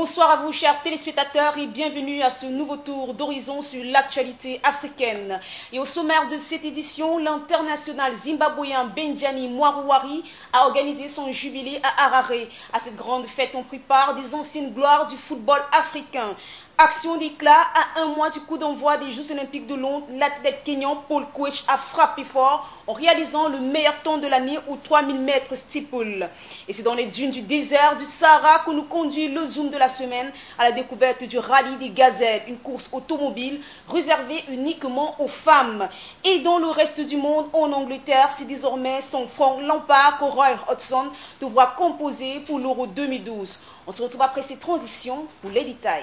Bonsoir à vous chers téléspectateurs et bienvenue à ce nouveau tour d'horizon sur l'actualité africaine. Et au sommaire de cette édition, l'international zimbabwéen Benjani Mwaruwari a organisé son jubilé à Harare. À cette grande fête ont pris part des anciennes gloires du football africain. Action d'éclat à un mois du coup d'envoi des Jeux Olympiques de Londres, l'athlète kenyan Paul Koech a frappé fort en réalisant le meilleur temps de l'année aux 3000 mètres steeple. Et c'est dans les dunes du désert du Sahara que nous conduit le zoom de la semaine à la découverte du rallye des gazelles, une course automobile réservée uniquement aux femmes. Et dans le reste du monde, en Angleterre, c'est désormais son Frank Lampard que Roy Hodgson devra composer pour l'Euro 2012. On se retrouve après ces transitions pour les détails.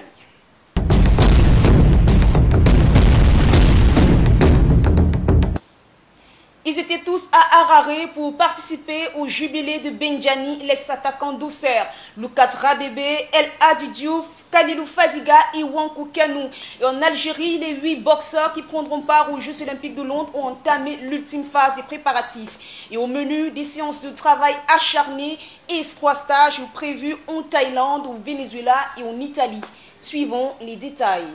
Ils étaient tous à Harare pour participer au jubilé de Benjani, l'ex-attaquant d'Auxerre, Lucas Radebe, El Hadji Diouf, Kalilou Fadiga et Wankou Kanou. Et en Algérie, les 8 boxeurs qui prendront part aux Jeux Olympiques de Londres ont entamé l'ultime phase des préparatifs. Et au menu, des séances de travail acharnées et 3 stages prévus en Thaïlande, au Venezuela et en Italie. Suivons les détails.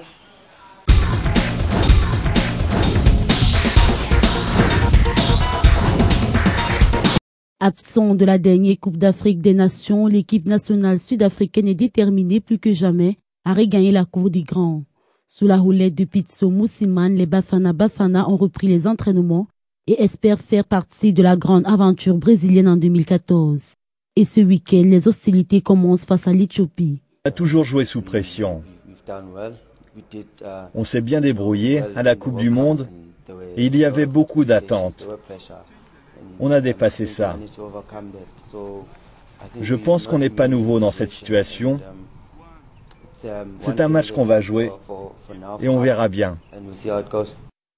Absent de la dernière Coupe d'Afrique des Nations, l'équipe nationale sud-africaine est déterminée plus que jamais à regagner la cour des grands. Sous la houlette de Pitso Moussiman, les Bafana Bafana ont repris les entraînements et espèrent faire partie de la grande aventure brésilienne en 2014. Et ce week-end, les hostilités commencent face à l'Éthiopie. On a toujours joué sous pression. On s'est bien débrouillé à la Coupe du Monde et il y avait beaucoup d'attentes. On a dépassé ça. Je pense qu'on n'est pas nouveau dans cette situation. C'est un match qu'on va jouer et on verra bien.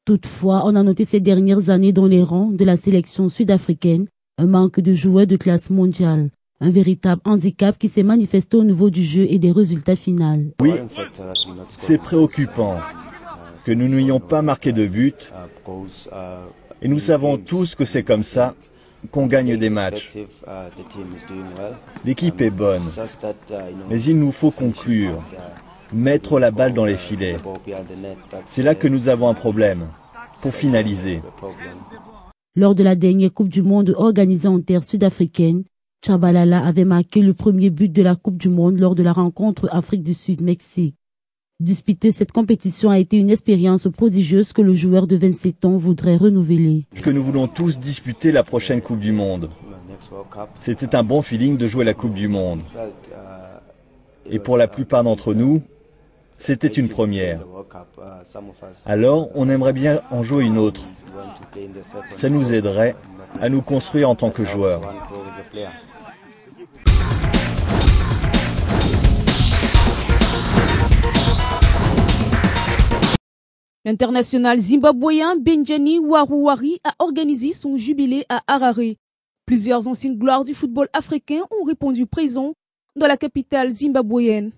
Toutefois, on a noté ces dernières années dans les rangs de la sélection sud-africaine un manque de joueurs de classe mondiale. Un véritable handicap qui s'est manifesté au niveau du jeu et des résultats finaux. Oui, c'est préoccupant que nous n'ayons pas marqué de but. Et nous savons tous que c'est comme ça qu'on gagne des matchs. L'équipe est bonne, mais il nous faut conclure, mettre la balle dans les filets. C'est là que nous avons un problème, pour finaliser. Lors de la dernière Coupe du Monde organisée en terre sud-africaine, Tshabalala avait marqué le premier but de la Coupe du Monde lors de la rencontre Afrique du Sud-Mexique. Disputer cette compétition a été une expérience prodigieuse que le joueur de 27 ans voudrait renouveler. Que nous voulons tous disputer la prochaine Coupe du Monde. C'était un bon feeling de jouer la Coupe du Monde. Et pour la plupart d'entre nous, c'était une première. Alors, on aimerait bien en jouer une autre. Ça nous aiderait à nous construire en tant que joueurs. L'international zimbabwéen Benjani Mwaruwari a organisé son jubilé à Harare. Plusieurs anciennes gloires du football africain ont répondu présents dans la capitale zimbabwéenne.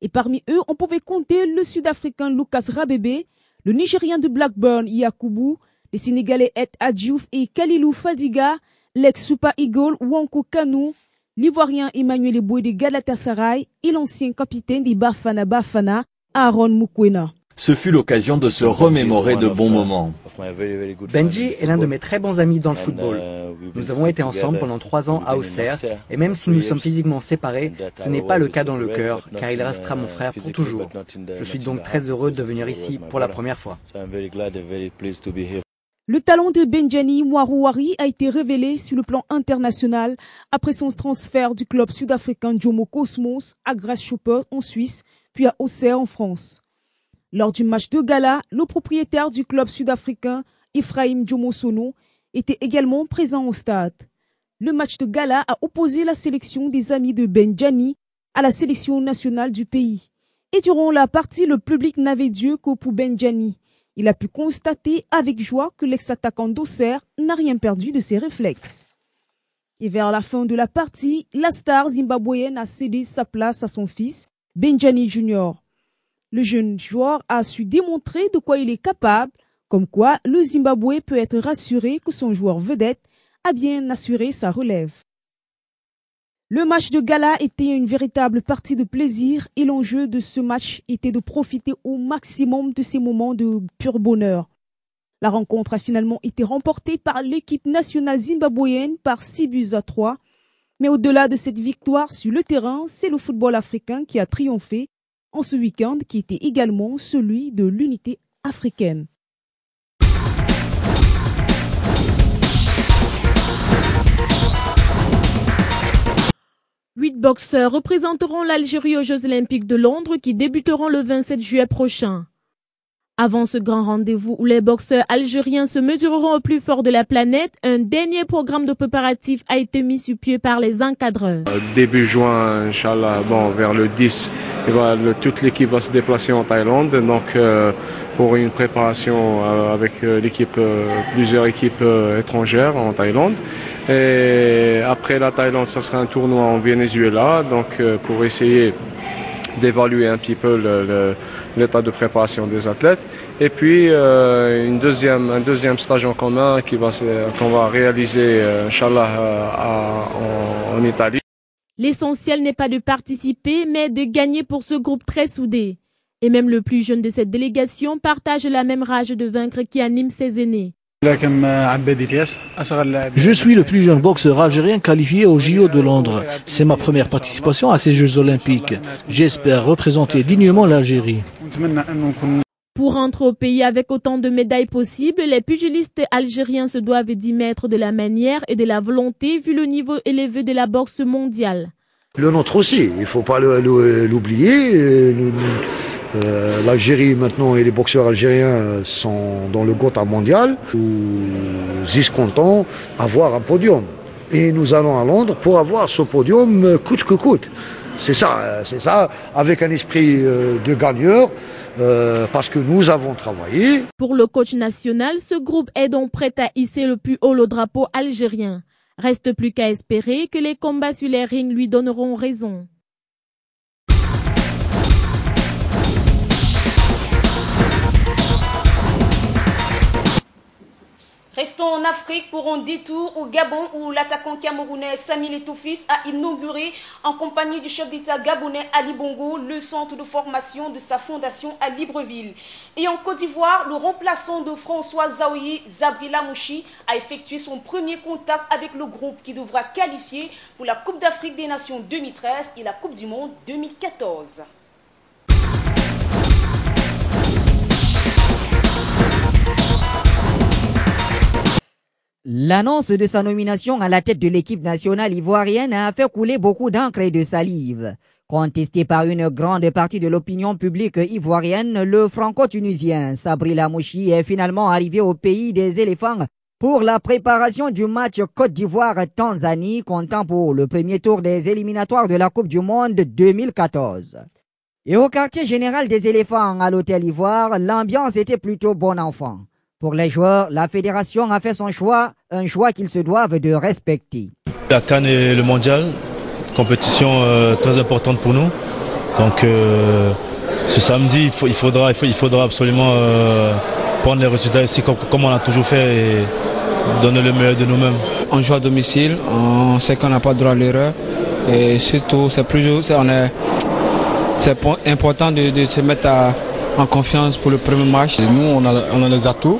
Et parmi eux, on pouvait compter le Sud-Africain Lucas Radebe, le Nigérien de Blackburn Yakubu, les Sénégalais El Hadji Diouf et Kalilou Fadiga, l'ex-Super Eagle Wankou Kanou, l'Ivoirien Emmanuel Eboué de Galatasaray et l'ancien capitaine des Bafana Bafana, Aaron Mokoena. Ce fut l'occasion de se remémorer de bons moments. Benji est l'un de mes très bons amis dans le football. Nous avons été ensemble pendant 3 ans à Auxerre et même si nous sommes physiquement séparés, ce n'est pas le cas dans le cœur car il restera mon frère pour toujours. Je suis donc très heureux de venir ici pour la première fois. Le talent de Benjani Mwaruwari a été révélé sur le plan international après son transfert du club sud-africain Jomo Cosmos à Grasshopper en Suisse puis à Auxerre en France. Lors du match de gala, le propriétaire du club sud-africain, Ephraim Jomosono, était également présent au stade. Le match de gala a opposé la sélection des amis de Benjani à la sélection nationale du pays. Et durant la partie, le public n'avait Dieu que pour Benjani. Il a pu constater avec joie que l'ex-attaquant d'Auxerre n'a rien perdu de ses réflexes. Et vers la fin de la partie, la star zimbabwéenne a cédé sa place à son fils, Benjani Jr. Le jeune joueur a su démontrer de quoi il est capable, comme quoi le Zimbabwe peut être rassuré que son joueur vedette a bien assuré sa relève. Le match de gala était une véritable partie de plaisir et l'enjeu de ce match était de profiter au maximum de ces moments de pur bonheur. La rencontre a finalement été remportée par l'équipe nationale zimbabwéenne par 6-3. Mais au-delà de cette victoire sur le terrain, c'est le football africain qui a triomphé en ce week-end qui était également celui de l'unité africaine. Huit boxeurs représenteront l'Algérie aux Jeux Olympiques de Londres qui débuteront le 27 juillet prochain. Avant ce grand rendez-vous où les boxeurs algériens se mesureront au plus fort de la planète, un dernier programme de préparatifs a été mis sur pied par les encadreurs. Début juin, Inch'Allah, vers le 10, toute l'équipe va se déplacer en Thaïlande. Donc, pour une préparation avec plusieurs équipes étrangères en Thaïlande. Et après la Thaïlande, ça sera un tournoi en Venezuela, donc pour essayer d'évaluer un petit peu l'état de préparation des athlètes. Et puis un deuxième stage en commun qu'on va réaliser, Inch'Allah, en Italie. L'essentiel n'est pas de participer, mais de gagner pour ce groupe très soudé. Et même le plus jeune de cette délégation partage la même rage de vaincre qui anime ses aînés. Je suis le plus jeune boxeur algérien qualifié au JO de Londres. C'est ma première participation à ces Jeux Olympiques. J'espère représenter dignement l'Algérie. Pour rentrer au pays avec autant de médailles possibles, les pugilistes algériens se doivent d'y mettre de la manière et de la volonté vu le niveau élevé de la boxe mondiale. Le nôtre aussi, il ne faut pas l'oublier. L'Algérie maintenant et les boxeurs algériens sont dans le Gotha mondial. Nous escomptons avoir un podium. Et nous allons à Londres pour avoir ce podium coûte que coûte. C'est ça, avec un esprit de gagneur, parce que nous avons travaillé. Pour le coach national, ce groupe est donc prêt à hisser le plus haut le drapeau algérien. Reste plus qu'à espérer que les combats sur les rings lui donneront raison. Restons en Afrique pour un détour au Gabon où l'attaquant camerounais Samuel Eto'o a inauguré en compagnie du chef d'État gabonais Ali Bongo le centre de formation de sa fondation à Libreville. Et en Côte d'Ivoire, le remplaçant de François Zaouyi, Sabri Lamouchi, a effectué son premier contact avec le groupe qui devra qualifier pour la Coupe d'Afrique des Nations 2013 et la Coupe du Monde 2014. L'annonce de sa nomination à la tête de l'équipe nationale ivoirienne a fait couler beaucoup d'encre et de salive. Contesté par une grande partie de l'opinion publique ivoirienne, le franco-tunisien Sabri Lamouchi est finalement arrivé au pays des éléphants pour la préparation du match Côte d'Ivoire-Tanzanie comptant pour le premier tour des éliminatoires de la Coupe du Monde 2014. Et au quartier général des éléphants à l'Hôtel Ivoire, l'ambiance était plutôt bon enfant. Pour les joueurs, la fédération a fait son choix, un choix qu'ils se doivent de respecter. La CAN et le mondial, compétition très importante pour nous. Donc ce samedi, il faudra absolument prendre les résultats ici comme on a toujours fait et donner le meilleur de nous-mêmes. On joue à domicile, on sait qu'on n'a pas droit à l'erreur et surtout c'est important de se mettre en confiance pour le premier match. Et nous, on a les atouts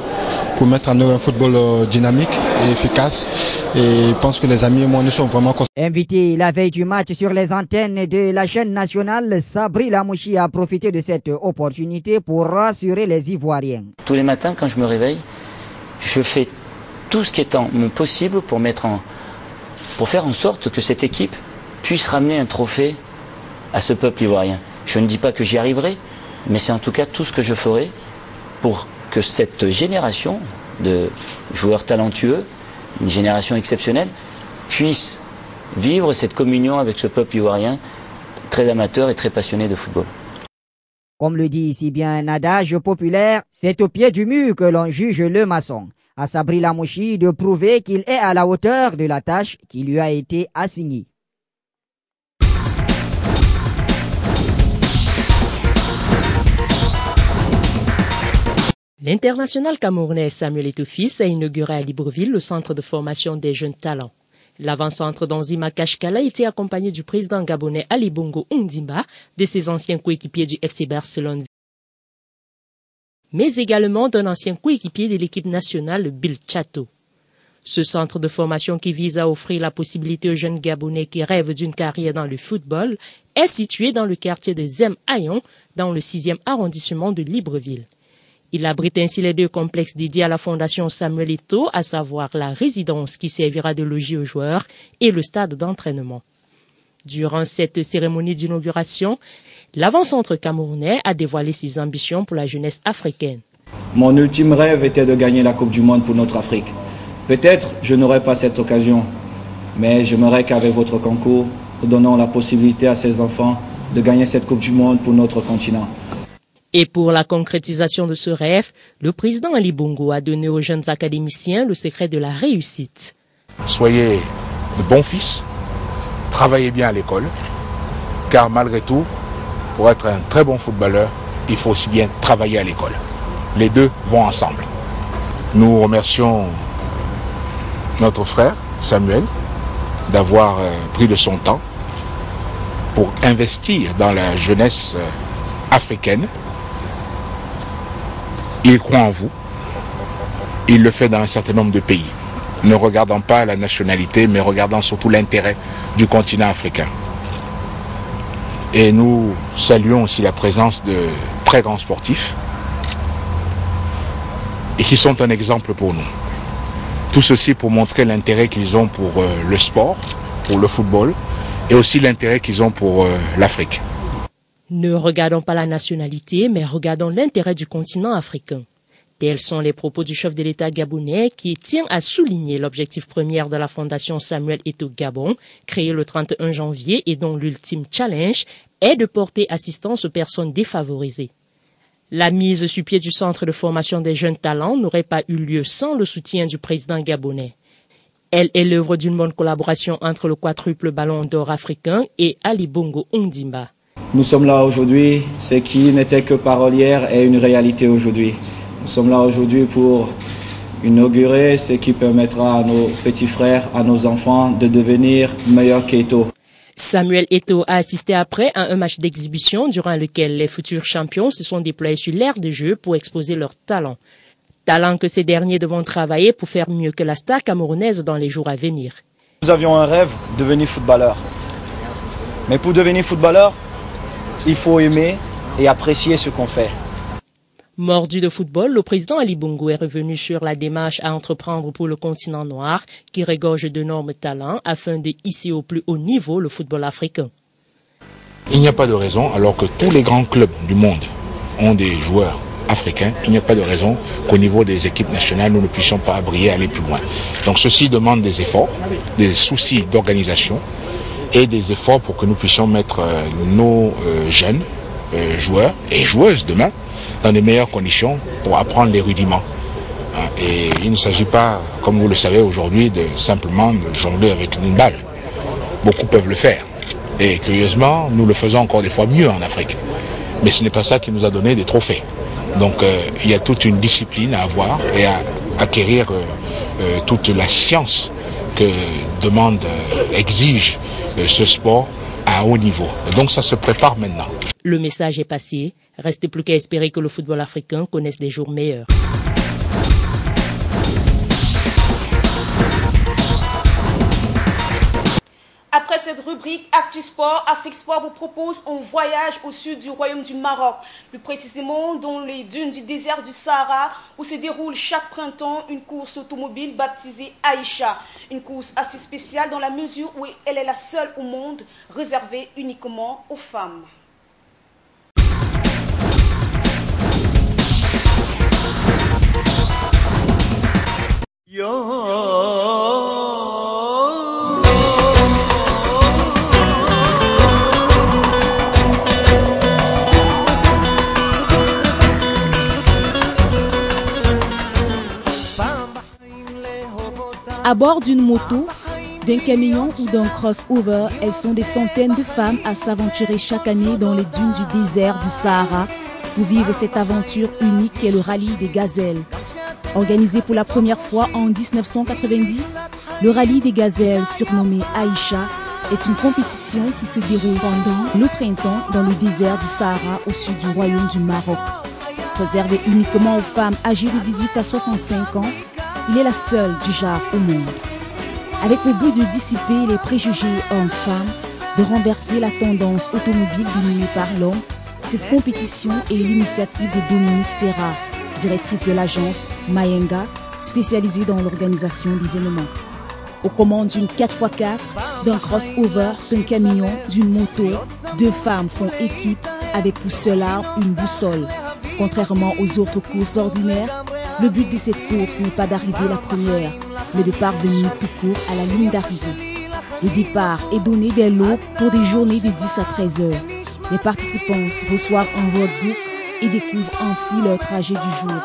pour mettre en œuvre un football dynamique et efficace. Et je pense que les amis et moi, nous sommes vraiment conscients. Invité la veille du match sur les antennes de la chaîne nationale, Sabri Lamouchi a profité de cette opportunité pour rassurer les Ivoiriens. Tous les matins, quand je me réveille, je fais tout ce qui est en mon possible pour faire en sorte que cette équipe puisse ramener un trophée à ce peuple ivoirien. Je ne dis pas que j'y arriverai, mais c'est en tout cas tout ce que je ferai pour que cette génération de joueurs talentueux, une génération exceptionnelle, puisse vivre cette communion avec ce peuple ivoirien très amateur et très passionné de football. Comme le dit si bien un adage populaire, c'est au pied du mur que l'on juge le maçon. À Sabri Lamouchi de prouver qu'il est à la hauteur de la tâche qui lui a été assignée. L'international camerounais Samuel Eto'o a inauguré à Libreville le centre de formation des jeunes talents. L'avant-centre d'Onzima Kashkala était accompagné du président gabonais Ali Bongo Ondimba, de ses anciens coéquipiers du FC Barcelone, mais également d'un ancien coéquipier de l'équipe nationale, Bill Chato. Ce centre de formation qui vise à offrir la possibilité aux jeunes Gabonais qui rêvent d'une carrière dans le football est situé dans le quartier de Zem-Ayon, dans le 6e arrondissement de Libreville. Il abrite ainsi les deux complexes dédiés à la Fondation Samuel Eto'o, à savoir la résidence qui servira de logis aux joueurs et le stade d'entraînement. Durant cette cérémonie d'inauguration, l'avant-centre camerounais a dévoilé ses ambitions pour la jeunesse africaine. Mon ultime rêve était de gagner la Coupe du Monde pour notre Afrique. Peut-être je n'aurai pas cette occasion, mais j'aimerais qu'avec votre concours, nous donnons la possibilité à ces enfants de gagner cette Coupe du Monde pour notre continent. Et pour la concrétisation de ce rêve, le président Ali Bongo a donné aux jeunes académiciens le secret de la réussite. Soyez de bons fils, travaillez bien à l'école, car malgré tout, pour être un très bon footballeur, il faut aussi bien travailler à l'école. Les deux vont ensemble. Nous remercions notre frère Samuel d'avoir pris de son temps pour investir dans la jeunesse africaine. Il croit en vous. Il le fait dans un certain nombre de pays, ne regardant pas la nationalité, mais regardant surtout l'intérêt du continent africain. Et nous saluons aussi la présence de très grands sportifs et qui sont un exemple pour nous. Tout ceci pour montrer l'intérêt qu'ils ont pour le sport, pour le football, et aussi l'intérêt qu'ils ont pour l'Afrique. Ne regardons pas la nationalité, mais regardons l'intérêt du continent africain. Tels sont les propos du chef de l'État gabonais qui tient à souligner l'objectif premier de la Fondation Samuel Eto'o Gabon, créée le 31 janvier et dont l'ultime challenge est de porter assistance aux personnes défavorisées. La mise sur pied du centre de formation des jeunes talents n'aurait pas eu lieu sans le soutien du président gabonais. Elle est l'œuvre d'une bonne collaboration entre le quadruple ballon d'or africain et Ali Bongo Ondimba. Nous sommes là aujourd'hui, ce qui n'était que parole hier est une réalité aujourd'hui. Nous sommes là aujourd'hui pour inaugurer ce qui permettra à nos petits frères, à nos enfants de devenir meilleurs qu'Eto'o. Samuel Eto'o a assisté après à un match d'exhibition durant lequel les futurs champions se sont déployés sur l'aire de jeu pour exposer leurs talents. Talents que ces derniers devront travailler pour faire mieux que la star camerounaise dans les jours à venir. Nous avions un rêve, devenir footballeur. Mais pour devenir footballeur, il faut aimer et apprécier ce qu'on fait. Mordu de football, le président Ali Bongo est revenu sur la démarche à entreprendre pour le continent noir qui regorge d'énormes talents afin de hisser au plus haut niveau le football africain. Il n'y a pas de raison, alors que tous les grands clubs du monde ont des joueurs africains, il n'y a pas de raison qu'au niveau des équipes nationales, nous ne puissions pas briller, aller plus loin. Donc ceci demande des efforts, des soucis d'organisation et des efforts pour que nous puissions mettre nos jeunes joueurs et joueuses demain dans les meilleures conditions pour apprendre les rudiments. Et il ne s'agit pas, comme vous le savez aujourd'hui, de simplement de jongler avec une balle. Beaucoup peuvent le faire. Et curieusement, nous le faisons encore des fois mieux en Afrique. Mais ce n'est pas ça qui nous a donné des trophées. Donc il y a toute une discipline à avoir et à acquérir toute la science que demande, exige ce sport à haut niveau. Et donc ça se prépare maintenant. Le message est passé. Reste plus qu'à espérer que le football africain connaisse des jours meilleurs. Après cette rubrique Actu Sport, Afrique Sport vous propose un voyage au sud du royaume du Maroc, plus précisément dans les dunes du désert du Sahara, où se déroule chaque printemps une course automobile baptisée Aïcha. Une course assez spéciale dans la mesure où elle est la seule au monde réservée uniquement aux femmes. À bord d'une moto, d'un camion ou d'un crossover, elles sont des centaines de femmes à s'aventurer chaque année dans les dunes du désert du Sahara pour vivre cette aventure unique qu'est le rallye des gazelles. Organisé pour la première fois en 1990, Le rallye des gazelles, surnommé Aïcha, est une compétition qui se déroule pendant le printemps dans le désert du Sahara au sud du royaume du Maroc. Réservé uniquement aux femmes âgées de 18 à 65 ans, il est la seule du genre au monde. Avec le but de dissiper les préjugés hommes-femmes, de renverser la tendance automobile dominée par l'homme, cette compétition est l'initiative de Dominique Serra, directrice de l'agence Mayenga, spécialisée dans l'organisation d'événements. Aux commandes d'une 4x4, d'un crossover, d'un camion, d'une moto, 2 femmes font équipe avec pour seule arme une boussole. Contrairement aux autres courses ordinaires, le but de cette course n'est pas d'arriver la première, mais de parvenir tout court à la ligne d'arrivée. Le départ est donné dès l'aube pour des journées de 10 à 13 heures. Les participantes reçoivent un roadbook et découvrent ainsi leur trajet du jour.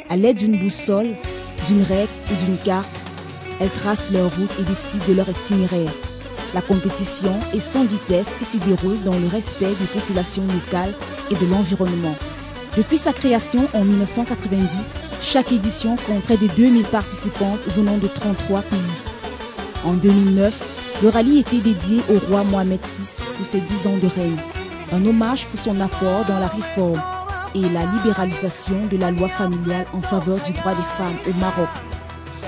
À l'aide d'une boussole, d'une règle ou d'une carte, elles tracent leur route et décident de leur itinéraire. La compétition est sans vitesse et s'y déroule dans le respect des populations locales et de l'environnement. Depuis sa création en 1990, chaque édition compte près de 2000 participantes venant de 33 pays. En 2009, le rallye était dédié au roi Mohamed VI pour ses 10 ans de règne, un hommage pour son apport dans la réforme et la libéralisation de la loi familiale en faveur du droit des femmes au Maroc.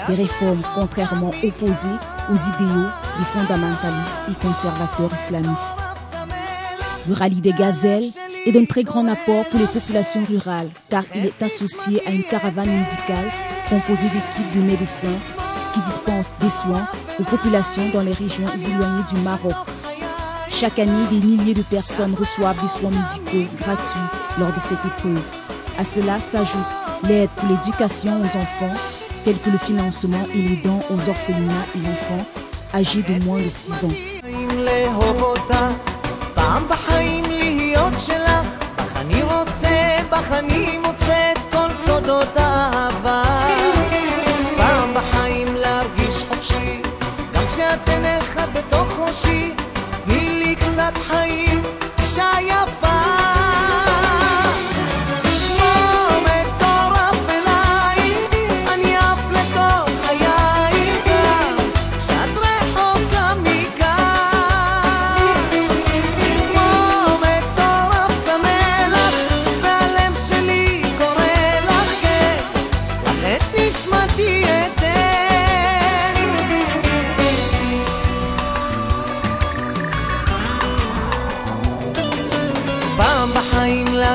Des réformes contrairement opposées aux idéaux des fondamentalistes et conservateurs islamistes. Le rallye des gazelles est d'un très grand apport pour les populations rurales car il est associé à une caravane médicale composée d'équipes de médecins qui dispensent des soins aux populations dans les régions éloignées du Maroc. Chaque année, des milliers de personnes reçoivent des soins médicaux gratuits lors de cette épreuve. À cela s'ajoute l'aide pour l'éducation aux enfants, tels que le financement et les dons aux orphelinats et enfants âgés de moins de 6 ans.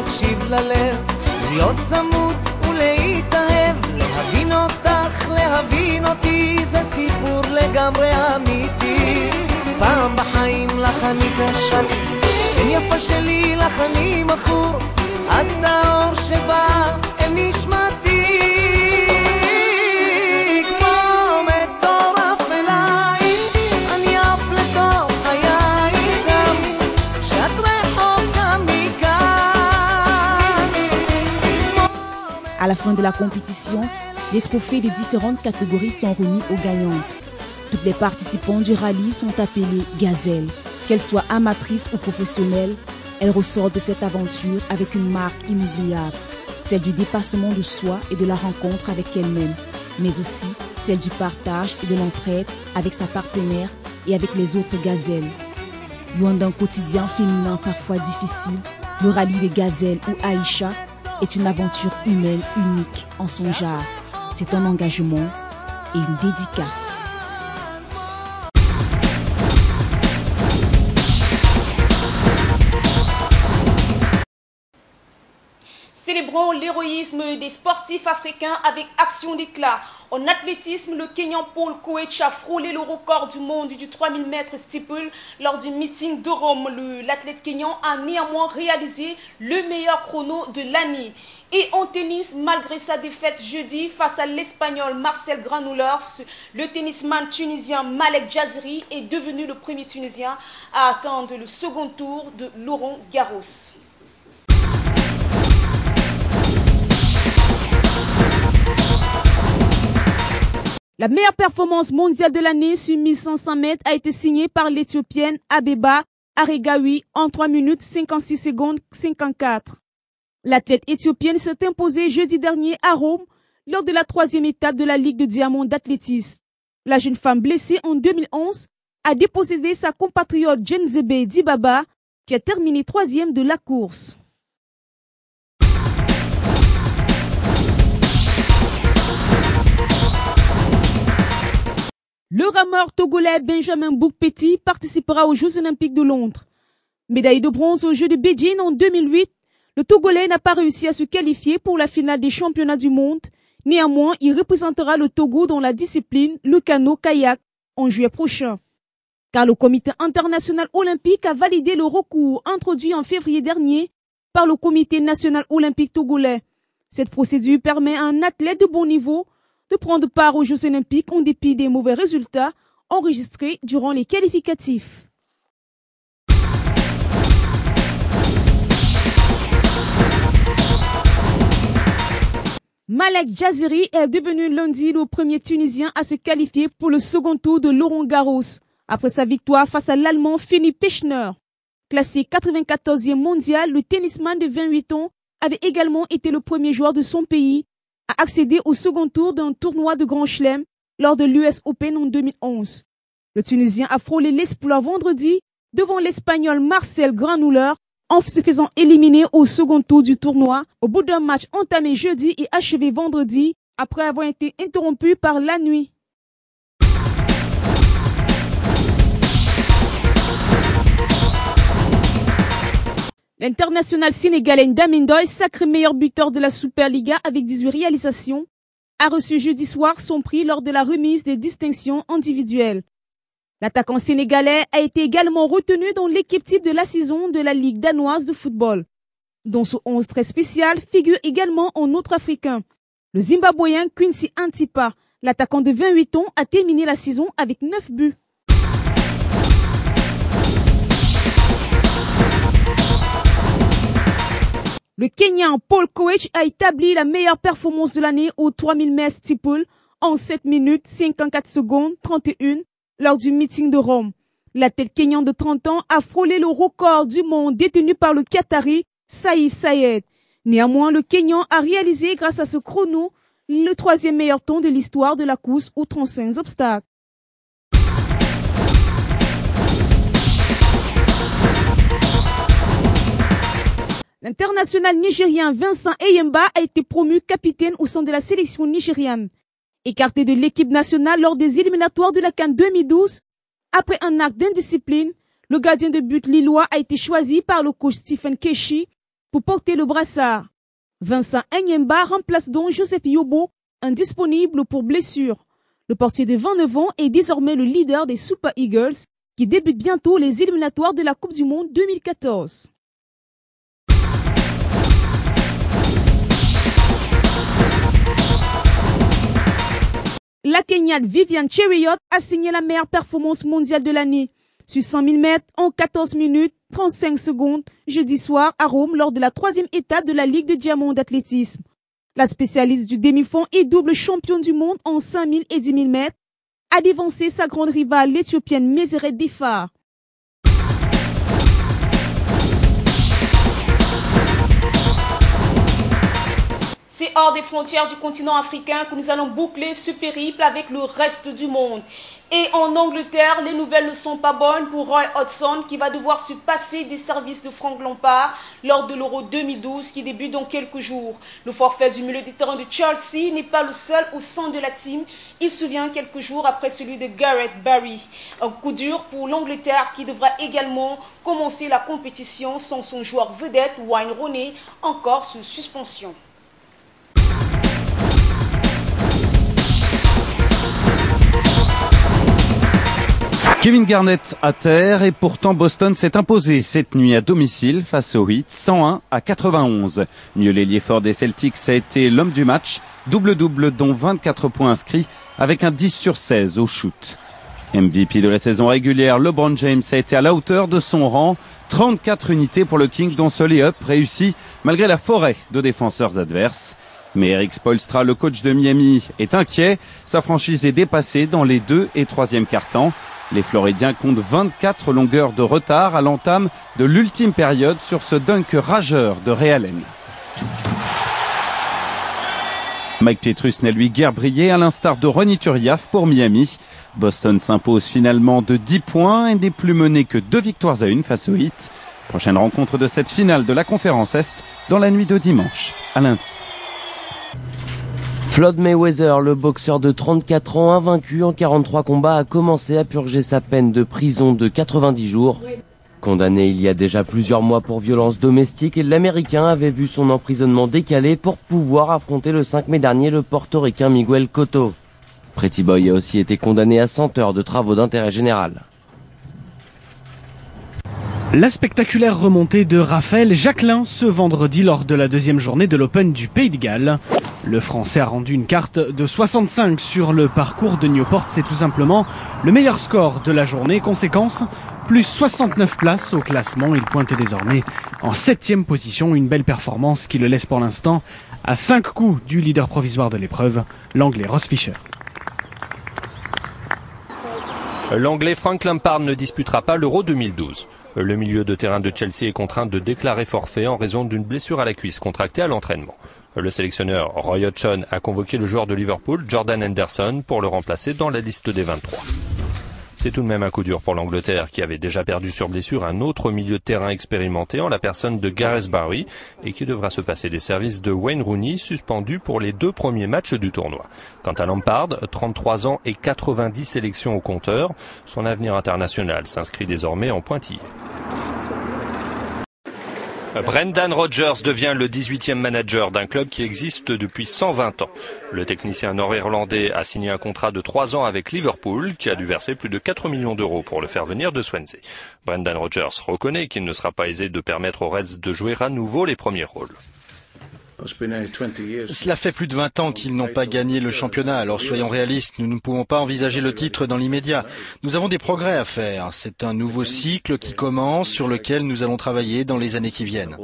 להקשיב ללב, להיות צמוד ולהתאהב, להבין אותך, להבין אותי, זה סיפור לגמרי אמיתי. פעם בחיים לך אני קשור, אין יפה שלי לך אני מכור, את האור שבא אל נשמתי. À la fin de la compétition, les trophées des différentes catégories sont remis aux gagnantes. Toutes les participantes du rallye sont appelées gazelles. Qu'elles soient amatrices ou professionnelles, elles ressortent de cette aventure avec une marque inoubliable, celle du dépassement de soi et de la rencontre avec elle-même, mais aussi celle du partage et de l'entraide avec sa partenaire et avec les autres gazelles. Loin d'un quotidien féminin parfois difficile, le rallye des gazelles ou Aïcha est une aventure humaine unique en son genre. C'est un engagement et une dédicace. Célébrons célébrons l'héroïsme des sportifs africains avec action d'éclat. En athlétisme, le Kenyan Paul Koech a frôlé le record du monde du 3000 mètres steeple lors du meeting de Rome. L'athlète kenyan a néanmoins réalisé le meilleur chrono de l'année. Et en tennis, malgré sa défaite jeudi face à l'Espagnol Marcel Granollers, le tennisman tunisien Malek Jaziri est devenu le premier Tunisien à atteindre le second tour de Roland Garros. La meilleure performance mondiale de l'année sur 1500 mètres a été signée par l'Éthiopienne Abeba Aregawi en 3 minutes 56 secondes 54. L'athlète éthiopienne s'est imposée jeudi dernier à Rome lors de la 3e étape de la Ligue de diamant d'athlétisme. La jeune femme blessée en 2011 a dépossédé sa compatriote Jenzebe Dibaba qui a terminé 3e de la course. Le rameur togolais Benjamin Boukpeti participera aux Jeux Olympiques de Londres. Médaille de bronze aux Jeux de Beijing en 2008, le Togolais n'a pas réussi à se qualifier pour la finale des championnats du monde. Néanmoins, il représentera le Togo dans la discipline, le canot-kayak, en juillet prochain. Car le Comité international olympique a validé le recours introduit en février dernier par le Comité national olympique togolais. Cette procédure permet à un athlète de bon niveau de prendre part aux Jeux olympiques en dépit des mauvais résultats enregistrés durant les qualificatifs. Malek Jaziri est devenu lundi le premier Tunisien à se qualifier pour le second tour de Roland Garros, après sa victoire face à l'Allemand Philipp Pechner. Classé 94e mondial, le tennisman de 28 ans avait également été le premier joueur de son pays à accéder au second tour d'un tournoi de Grand Chelem lors de l'US Open en 2011. Le Tunisien a frôlé l'exploit vendredi devant l'Espagnol Marcel Granollers en se faisant éliminer au second tour du tournoi au bout d'un match entamé jeudi et achevé vendredi après avoir été interrompu par la nuit. L'international sénégalais Ndamindoy, sacré meilleur buteur de la Superliga avec 18 réalisations, a reçu jeudi soir son prix lors de la remise des distinctions individuelles. L'attaquant sénégalais a été également retenu dans l'équipe type de la saison de la Ligue danoise de football. Dans ce 11 très spécial figure également un autre Africain. Le Zimbabwéen Quincy Antipa, l'attaquant de 28 ans, a terminé la saison avec 9 buts. Le Kenyan Paul Koech a établi la meilleure performance de l'année au 3000 mètres steeple en 7 minutes 54 secondes 31 lors du meeting de Rome. L'athlète kenyan de 30 ans a frôlé le record du monde détenu par le Qatari Saïf Sayed. Néanmoins, le Kenyan a réalisé grâce à ce chrono le 3e meilleur temps de l'histoire de la course aux 35 obstacles. L'international nigérien Vincent Eyemba a été promu capitaine au sein de la sélection nigériane. Écarté de l'équipe nationale lors des éliminatoires de la CAN 2012, après un acte d'indiscipline, le gardien de but lillois a été choisi par le coach Stephen Keshi pour porter le brassard. Vincent Eyemba remplace donc Joseph Yobo, indisponible pour blessure. Le portier de 29 ans est désormais le leader des Super Eagles qui débutent bientôt les éliminatoires de la Coupe du Monde 2014. La Kenyane Viviane Cheruiyot a signé la meilleure performance mondiale de l'année sur 100 000 mètres en 14 minutes 35 secondes jeudi soir à Rome lors de la 3e étape de la Ligue de diamant d'athlétisme. La spécialiste du demi-fond et double championne du monde en 5 000 et 10 000 mètres a dévancé sa grande rivale l'éthiopienne Meseret Defar. C'est hors des frontières du continent africain que nous allons boucler ce périple avec le reste du monde. Et en Angleterre, les nouvelles ne sont pas bonnes pour Roy Hodgson qui va devoir se passer des services de Frank Lampard lors de l'Euro 2012 qui débute dans quelques jours. Le forfait du milieu de terrain de Chelsea n'est pas le seul au sein de la team. Il survient quelques jours après celui de Gareth Barry. Un coup dur pour l'Angleterre qui devra également commencer la compétition sans son joueur vedette Wayne Rooney, encore sous suspension. Kevin Garnett à terre et pourtant Boston s'est imposé cette nuit à domicile face aux Heat 101-91. Mieux l'ailier fort des Celtics a été l'homme du match, double-double dont 24 points inscrits avec un 10 sur 16 au shoot. MVP de la saison régulière, LeBron James a été à la hauteur de son rang, 34 unités pour le King dont ce lay-up réussi malgré la forêt de défenseurs adverses. Mais Eric Spoelstra, le coach de Miami, est inquiet. Sa franchise est dépassée dans les 2 et 3e quart-temps. Les Floridiens comptent 24 longueurs de retard à l'entame de l'ultime période sur ce dunk rageur de Ray Allen. Mike Pietrus n'a lui guère brillé à l'instar de Ronny Turiaf pour Miami. Boston s'impose finalement de 10 points et n'est plus mené que 2 victoires à 1 face aux Heat. Prochaine rencontre de cette finale de la conférence Est dans la nuit de dimanche à lundi. Floyd Mayweather, le boxeur de 34 ans invaincu en 43 combats, a commencé à purger sa peine de prison de 90 jours. Condamné il y a déjà plusieurs mois pour violence domestique, l'Américain avait vu son emprisonnement décalé pour pouvoir affronter le 5 mai dernier le Portoricain Miguel Cotto. Pretty Boy a aussi été condamné à 100 heures de travaux d'intérêt général. La spectaculaire remontée de Raphaël Jacquelin ce vendredi lors de la 2e journée de l'Open du Pays de Galles. Le Français a rendu une carte de 65 sur le parcours de Newport. C'est tout simplement le meilleur score de la journée. Conséquence, plus 69 places au classement. Il pointe désormais en 7e position. Une belle performance qui le laisse pour l'instant à 5 coups du leader provisoire de l'épreuve, l'Anglais Ross Fisher. L'Anglais Frank Lampard ne disputera pas l'Euro 2012. Le milieu de terrain de Chelsea est contraint de déclarer forfait en raison d'une blessure à la cuisse contractée à l'entraînement. Le sélectionneur Roy Hodgson a convoqué le joueur de Liverpool, Jordan Henderson, pour le remplacer dans la liste des 23. C'est tout de même un coup dur pour l'Angleterre qui avait déjà perdu sur blessure un autre milieu de terrain expérimenté en la personne de Gareth Barry et qui devra se passer des services de Wayne Rooney suspendu pour les 2 premiers matchs du tournoi. Quant à Lampard, 33 ans et 90 sélections au compteur, son avenir international s'inscrit désormais en pointillé. Brendan Rodgers devient le 18e manager d'un club qui existe depuis 120 ans. Le technicien nord-irlandais a signé un contrat de 3 ans avec Liverpool, qui a dû verser plus de 4 millions d'euros pour le faire venir de Swansea. Brendan Rodgers reconnaît qu'il ne sera pas aisé de permettre aux Reds de jouer à nouveau les premiers rôles. Cela fait plus de 20 ans qu'ils n'ont pas gagné le championnat, alors soyons réalistes, nous ne pouvons pas envisager le titre dans l'immédiat. Nous avons des progrès à faire, c'est un nouveau cycle qui commence sur lequel nous allons travailler dans les années qui viennent.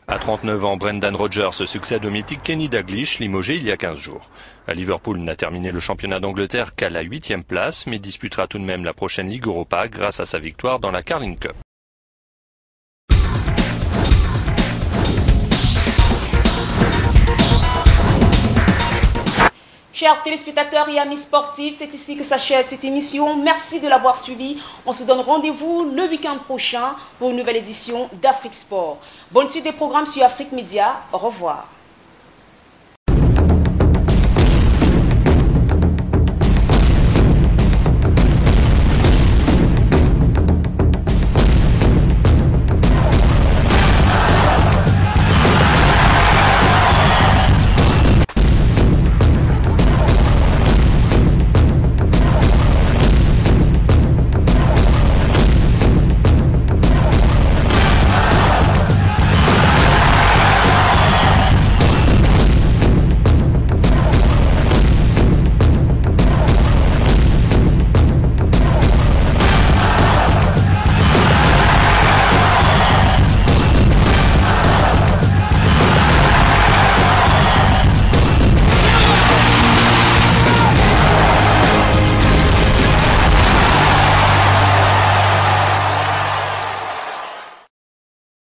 À 39 ans, Brendan Rodgers succède au mythique Kenny Dalglish, limogé il y a 15 jours. Liverpool n'a terminé le championnat d'Angleterre qu'à la 8e place, mais disputera tout de même la prochaine Ligue Europa grâce à sa victoire dans la Carling Cup. Chers téléspectateurs et amis sportifs, c'est ici que s'achève cette émission. Merci de l'avoir suivi. On se donne rendez-vous le week-end prochain pour une nouvelle édition d'Afrique Sport. Bonne suite des programmes sur Afrique Média. Au revoir.